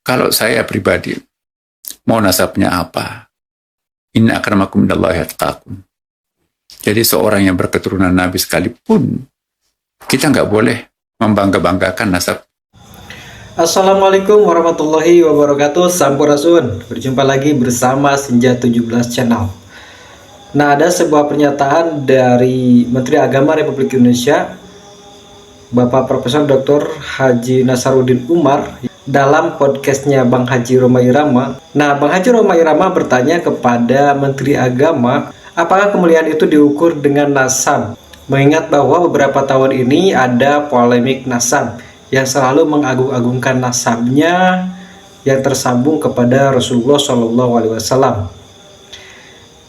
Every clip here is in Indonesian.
Kalau saya pribadi, mau nasabnya apa? Inna akramakum indallahi atqakum. Jadi seorang yang berketurunan Nabi sekalipun, kita nggak boleh membangga-banggakan nasab. Assalamualaikum warahmatullahi wabarakatuh. Sampurasun. Berjumpa lagi bersama Senja 17 Channel. Nah, ada sebuah pernyataan dari Menteri Agama Republik Indonesia, Bapak Profesor Dr. Haji Nasaruddin Umar, dalam podcastnya Bang Haji Roma Irama. Nah, Bang Haji Roma Irama bertanya kepada Menteri Agama, apakah kemuliaan itu diukur dengan nasab? Mengingat bahwa beberapa tahun ini ada polemik nasab yang selalu mengagung-agungkan nasabnya yang tersambung kepada Rasulullah SAW.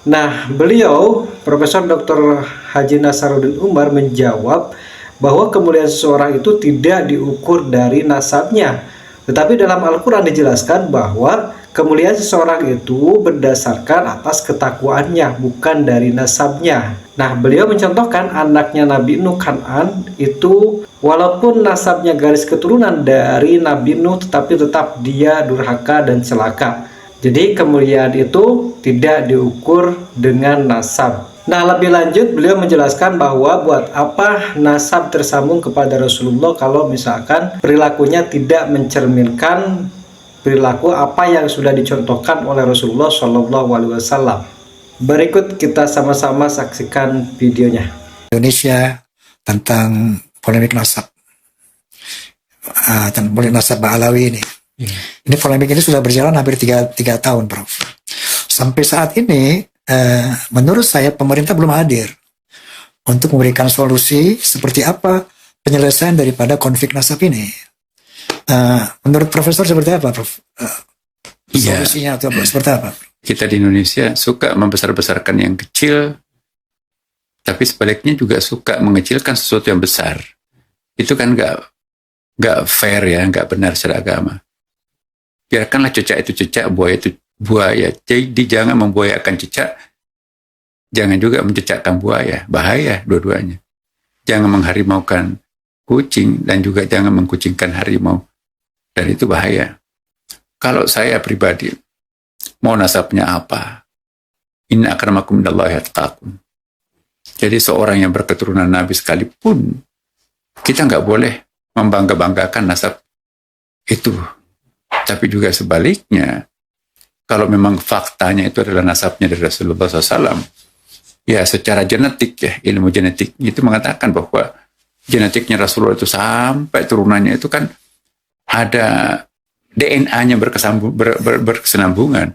Nah, beliau, Profesor Dr. Haji Nasaruddin Umar, menjawab bahwa kemuliaan seseorang itu tidak diukur dari nasabnya, tetapi dalam Al-Quran dijelaskan bahwa kemuliaan seseorang itu berdasarkan atas ketakwaannya, bukan dari nasabnya. Nah, beliau mencontohkan anaknya Nabi Nuh, Kan'an, itu walaupun nasabnya garis keturunan dari Nabi Nuh, tetapi tetap dia durhaka dan celaka. Jadi kemuliaan itu tidak diukur dengan nasab. Nah, lebih lanjut beliau menjelaskan bahwa buat apa nasab tersambung kepada Rasulullah kalau misalkan perilakunya tidak mencerminkan perilaku apa yang sudah dicontohkan oleh Rasulullah SAW. Berikut kita sama-sama saksikan videonya. Indonesia tentang polemik nasab, tentang polemik nasab Ba'alawi ini. Ini polemik ini sudah berjalan hampir 3 tahun, Prof. Sampai saat ini, menurut saya pemerintah belum hadir untuk memberikan solusi seperti apa penyelesaian daripada konflik nasab ini. Menurut Profesor seperti apa, Prof? Solusinya atau seperti apa? Kita di Indonesia suka membesar-besarkan yang kecil, tapi sebaliknya juga suka mengecilkan sesuatu yang besar. Itu kan nggak fair ya, nggak benar secara agama. Biarkanlah cecak itu cecak, buaya itu buaya. Jadi jangan membuayakan cecak, jangan juga mencecakkan buaya. Bahaya dua-duanya. Jangan mengharimaukan kucing dan juga jangan mengkucingkan harimau. Dan itu bahaya. Kalau saya pribadi, mau nasabnya apa? Inna akramakum indallahi atqakum. Jadi seorang yang berketurunan Nabi sekalipun, kita nggak boleh membangga-banggakan nasab itu. Tapi juga sebaliknya, kalau memang faktanya itu adalah nasabnya dari Rasulullah SAW, ya secara genetik ya, ilmu genetik itu mengatakan bahwa genetiknya Rasulullah itu sampai turunannya itu kan ada DNA-nya berkesinambungan.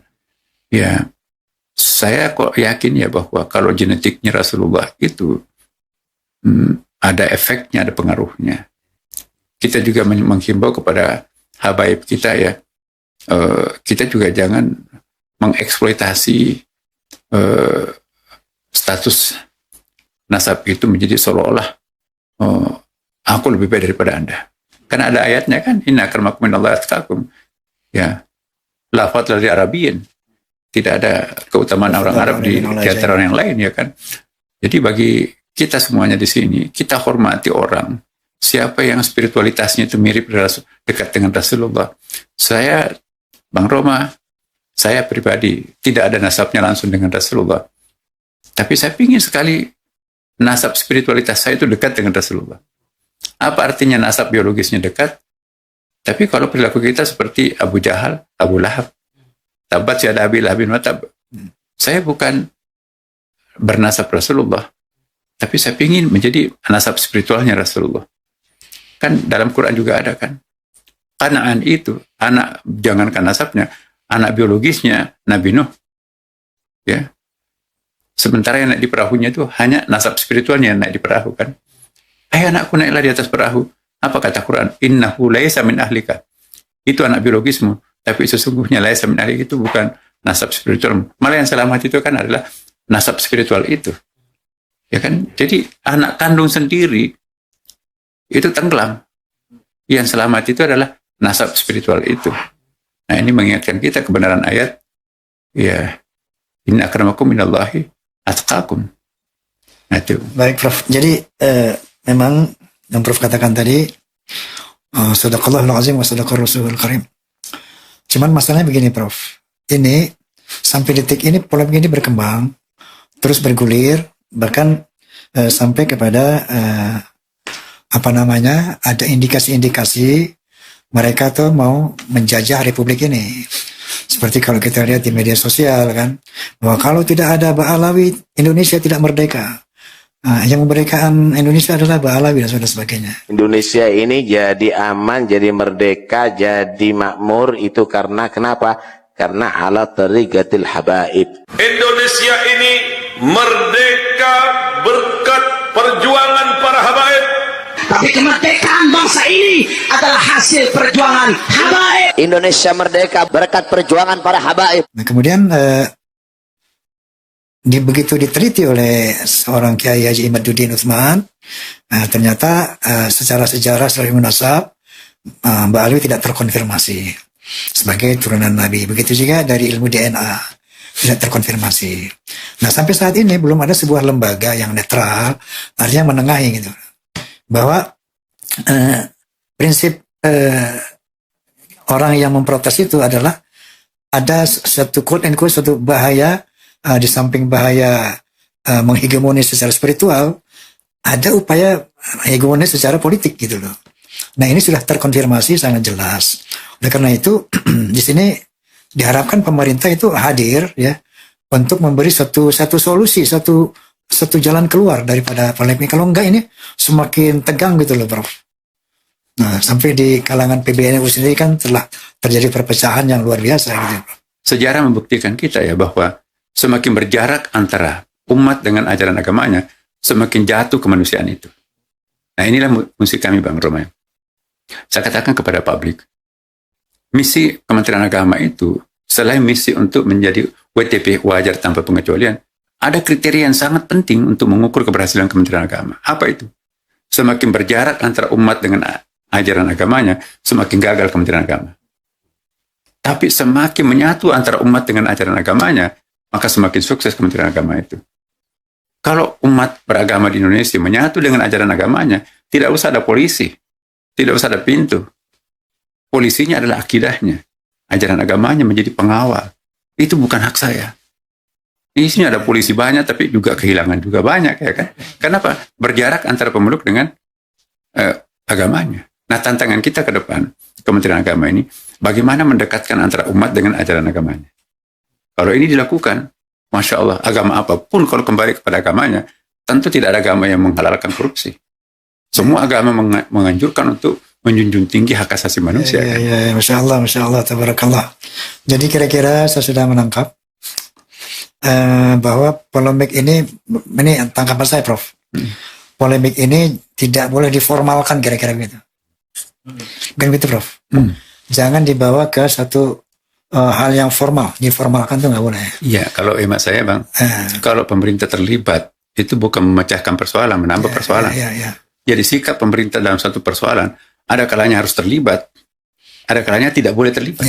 Ya, saya kok yakin ya bahwa kalau genetiknya Rasulullah itu ada efeknya, ada pengaruhnya. Kita juga menghimbau kepada habaib kita ya, kita juga jangan mengeksploitasi status nasab itu menjadi seolah-olah aku lebih baik daripada Anda. Karena ada ayatnya kan, inna akramakum indallahi atqakum. Ya, la fadla li arabiyyin. Tidak ada keutamaan orang Arab di antara orang yang lain ya kan. Jadi bagi kita semuanya di sini, kita hormati orang siapa yang spiritualitasnya itu mirip dekat dengan Rasulullah. Saya, Bang Roma, saya pribadi tidak ada nasabnya langsung dengan Rasulullah. Tapi saya ingin sekali nasab spiritualitas saya itu dekat dengan Rasulullah. Apa artinya nasab biologisnya dekat? Tapi kalau perilaku kita seperti Abu Jahal, Abu Lahab, tabat yada abi lahabin wa tab. Saya bukan bernasab Rasulullah, tapi saya ingin menjadi nasab spiritualnya Rasulullah. Kan dalam Quran juga ada kan. Kan'an itu, anak, jangankan nasabnya, anak biologisnya Nabi Nuh. Ya. Sementara yang naik di perahunya itu hanya nasab spiritualnya yang naik di perahu kan. Ayo anakku naiklah di atas perahu. Apa kata Quran? Innahu laisa min ahlika. Itu anak biologismu. Tapi sesungguhnya laisa min ahlika itu bukan nasab spiritual. Malah yang selamat itu kan adalah nasab spiritual itu. Ya kan? Jadi anak kandung sendiri itu tenggelam. Yang selamat itu adalah nasab spiritual itu. Nah, ini mengingatkan kita kebenaran ayat, ya, inna akramakum minallahi atqakum. Nah, itu. Baik, Prof. Jadi memang yang Prof katakan tadi, sadaqallahul azim wa sadaqar rasulul karim. Cuman masalahnya begini, Prof. Ini sampai detik ini polemik ini berkembang, terus bergulir, bahkan sampai kepada ada indikasi-indikasi mereka tuh mau menjajah Republik ini. Seperti kalau kita lihat di media sosial kan, bahwa kalau tidak ada Ba'alawi, Indonesia tidak merdeka. Yang memerdekakan Indonesia adalah Ba'alawi dan sebagainya. Indonesia ini jadi aman, jadi merdeka, jadi makmur itu karena kenapa? Karena ala tariqatil habaib. Indonesia ini merdeka berkat perjuangan para habaib. Tapi kemerdekaan bangsa ini adalah hasil perjuangan habaib. Indonesia merdeka berkat perjuangan para habaib. Nah, kemudian begitu diteliti oleh seorang Kiai Haji Imaduddin Utsman, ternyata secara sejarah secara munasab Mbak Alwi tidak terkonfirmasi sebagai turunan Nabi. Begitu juga dari ilmu DNA tidak terkonfirmasi. Nah, sampai saat ini belum ada sebuah lembaga yang netral, artinya menengahi gitu, bahwa prinsip orang yang memprotes itu adalah ada satu quote and quote, satu bahaya. Di samping bahaya menghegemoni secara spiritual, ada upaya hegemoni secara politik gitu loh. Nah, ini sudah terkonfirmasi sangat jelas. Oleh karena itu di sini diharapkan pemerintah itu hadir ya untuk memberi satu solusi, satu jalan keluar daripada polemik. Kalau enggak ini semakin tegang gitu loh, Prof. Nah, sampai di kalangan PBNU sendiri kan telah terjadi perpecahan yang luar biasa gitu, Prof. Sejarah membuktikan kita ya bahwa semakin berjarak antara umat dengan ajaran agamanya, semakin jatuh kemanusiaan itu. Nah, inilah misi kami, Bang Romai. Saya katakan kepada publik, misi Kementerian Agama itu, selain misi untuk menjadi WTP, wajar tanpa pengecualian, ada kriteria yang sangat penting untuk mengukur keberhasilan Kementerian Agama. Apa itu? Semakin berjarak antara umat dengan ajaran agamanya, semakin gagal Kementerian Agama. Tapi semakin menyatu antara umat dengan ajaran agamanya, maka semakin sukses Kementerian Agama itu. Kalau umat beragama di Indonesia menyatu dengan ajaran agamanya, tidak usah ada polisi, tidak usah ada pintu. Polisinya adalah akidahnya. Ajaran agamanya menjadi pengawal. Itu bukan hak saya. Di sini ada polisi banyak, tapi juga kehilangan juga banyak, ya kan? Kenapa? Berjarak antara pemeluk dengan agamanya. Nah, tantangan kita ke depan, Kementerian Agama ini, bagaimana mendekatkan antara umat dengan ajaran agamanya. Kalau ini dilakukan, Masya Allah, agama apapun kalau kembali kepada agamanya, tentu tidak ada agama yang menghalalkan korupsi. Semua agama menganjurkan untuk menjunjung tinggi hak asasi manusia. Ya, Masya Allah, tabarakallah. Jadi kira-kira saya sudah menangkap bahwa polemik ini tangkapan saya, Prof. Polemik ini tidak boleh diformalkan kira-kira gitu. Bukan gitu, Prof. Jangan dibawa ke satu hal yang formal, diformalkan tuh nggak boleh. Iya, kalau emak saya, Bang, kalau pemerintah terlibat, itu bukan memecahkan persoalan, menambah persoalan. Jadi sikap pemerintah dalam satu persoalan, ada kalanya harus terlibat, ada kalanya tidak boleh terlibat.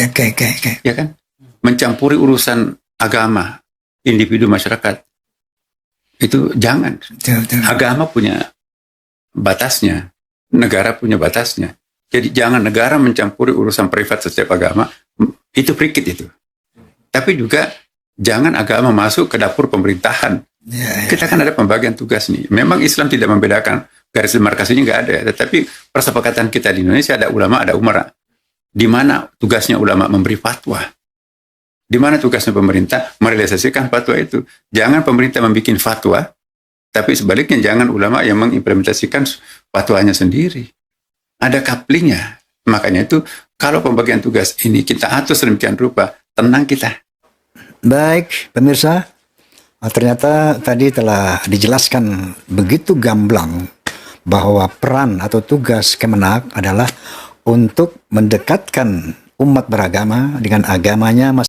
Ya kan? Mencampuri urusan agama, individu masyarakat, itu jangan. Agama punya batasnya, negara punya batasnya. Jadi jangan negara mencampuri urusan privat setiap agama, itu prikit itu. Tapi juga jangan agama masuk ke dapur pemerintahan. Kita kan ada pembagian tugas nih. Memang Islam tidak membedakan, garis demarkasinya nggak ada. Tetapi persepakatan kita di Indonesia ada ulama, ada umara. Di mana tugasnya ulama memberi fatwa. Di mana tugasnya pemerintah merealisasikan fatwa itu. Jangan pemerintah membuat fatwa, tapi sebaliknya jangan ulama yang mengimplementasikan fatwanya sendiri. Ada kaplingnya. Makanya itu kalau pembagian tugas ini kita atur sedemikian rupa, tenang kita. Baik, pemirsa, ternyata tadi telah dijelaskan begitu gamblang bahwa peran atau tugas Kemenak adalah untuk mendekatkan umat beragama dengan agamanya